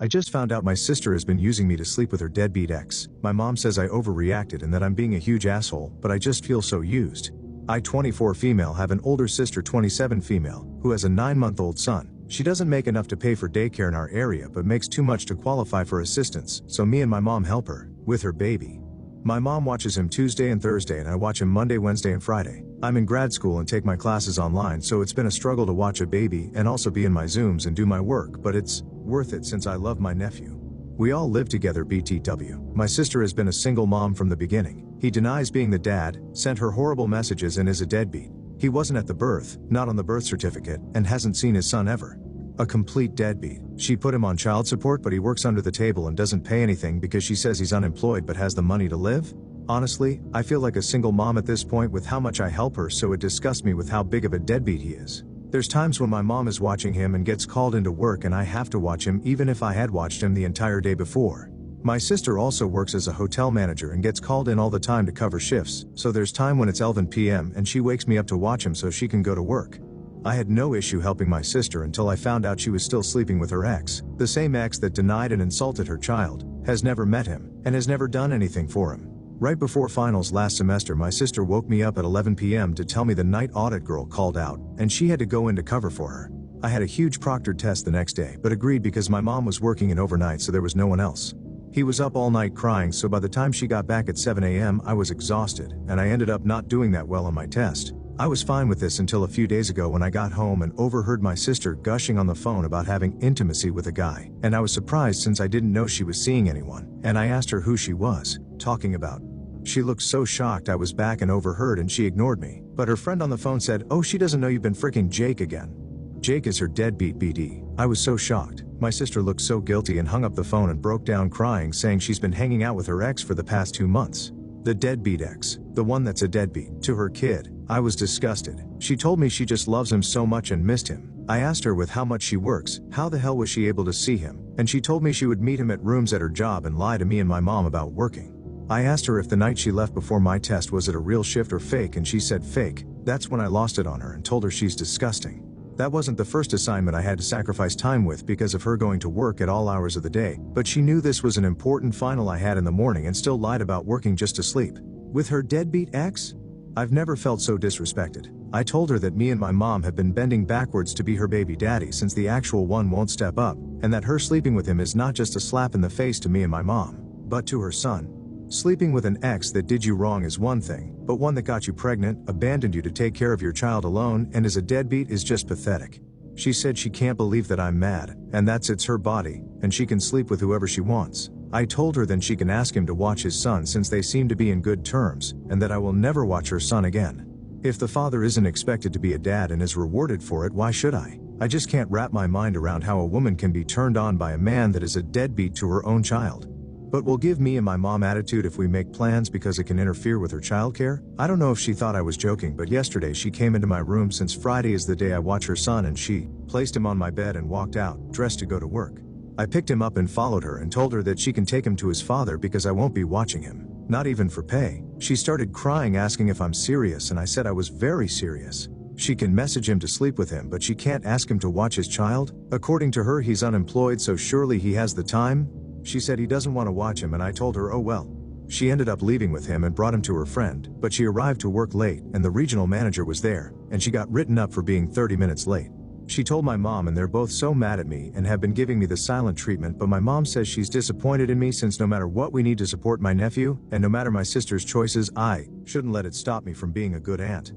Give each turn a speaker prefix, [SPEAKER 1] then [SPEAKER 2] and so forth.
[SPEAKER 1] I just found out my sister has been using me to sleep with her deadbeat ex. My mom says I overreacted and that I'm being a huge asshole, but I just feel so used. I, 24 female, have an older sister, 27 female, who has a 9-month-old son. She doesn't make enough to pay for daycare in our area but makes too much to qualify for assistance, so me and my mom help her with her baby. My mom watches him Tuesday and Thursday and I watch him Monday, Wednesday and Friday. I'm in grad school and take my classes online, so it's been a struggle to watch a baby and also be in my Zooms and do my work, but it's worth it since I love my nephew. We all live together BTW. My sister has been a single mom from the beginning. He denies being the dad, sent her horrible messages and is a deadbeat. He wasn't at the birth, not on the birth certificate, and hasn't seen his son ever. A complete deadbeat. She put him on child support but he works under the table and doesn't pay anything because she says he's unemployed but has the money to live? Honestly, I feel like a single mom at this point with how much I help her, so it disgusts me with how big of a deadbeat he is. There's times when my mom is watching him and gets called into work and I have to watch him even if I had watched him the entire day before. My sister also works as a hotel manager and gets called in all the time to cover shifts, so there's time when it's 11 p.m. and she wakes me up to watch him so she can go to work. I had no issue helping my sister until I found out she was still sleeping with her ex, the same ex that denied and insulted her child, has never met him, and has never done anything for him. Right before finals last semester, my sister woke me up at 11 p.m. to tell me the night audit girl called out, and she had to go in to cover for her. I had a huge proctored test the next day, but agreed because my mom was working in overnight so there was no one else. He was up all night crying, so by the time she got back at 7 a.m. I was exhausted, and I ended up not doing that well on my test. I was fine with this until a few days ago when I got home and overheard my sister gushing on the phone about having intimacy with a guy, and I was surprised since I didn't know she was seeing anyone, and I asked her who she was talking about. She looked so shocked I was back and overheard and she ignored me, but her friend on the phone said, "Oh, she doesn't know you've been freaking Jake again." Jake is her deadbeat BD. I was so shocked. My sister looked so guilty and hung up the phone and broke down crying, saying she's been hanging out with her ex for the past 2 months. The deadbeat ex, the one that's a deadbeat to her kid. I was disgusted. She told me she just loves him so much and missed him. I asked her with how much she works, how the hell was she able to see him, and she told me she would meet him at rooms at her job and lie to me and my mom about working. I asked her if the night she left before my test was it a real shift or fake, and she said fake. That's when I lost it on her and told her she's disgusting. That wasn't the first assignment I had to sacrifice time with because of her going to work at all hours of the day, but she knew this was an important final I had in the morning and still lied about working just to sleep. With her deadbeat ex? I've never felt so disrespected. I told her that me and my mom have been bending backwards to be her baby daddy since the actual one won't step up, and that her sleeping with him is not just a slap in the face to me and my mom, but to her son. Sleeping with an ex that did you wrong is one thing, but one that got you pregnant, abandoned you to take care of your child alone, and is a deadbeat is just pathetic. She said she can't believe that I'm mad, and that's it's her body, and she can sleep with whoever she wants. I told her then she can ask him to watch his son since they seem to be in good terms, and that I will never watch her son again. If the father isn't expected to be a dad and is rewarded for it, why should I? I just can't wrap my mind around how a woman can be turned on by a man that is a deadbeat to her own child. But will give me and my mom attitude if we make plans because it can interfere with her childcare? I don't know if she thought I was joking, but yesterday she came into my room since Friday is the day I watch her son, and she placed him on my bed and walked out, dressed to go to work. I picked him up and followed her and told her that she can take him to his father because I won't be watching him. Not even for pay. She started crying asking if I'm serious, and I said I was very serious. She can message him to sleep with him, but she can't ask him to watch his child? According to her, he's unemployed, so surely he has the time? She said he doesn't want to watch him, and I told her, oh well. She ended up leaving with him and brought him to her friend, but she arrived to work late and the regional manager was there, and she got written up for being 30 minutes late. She told my mom and they're both so mad at me and have been giving me the silent treatment, but my mom says she's disappointed in me since no matter what we need to support my nephew, and no matter my sister's choices, I shouldn't let it stop me from being a good aunt.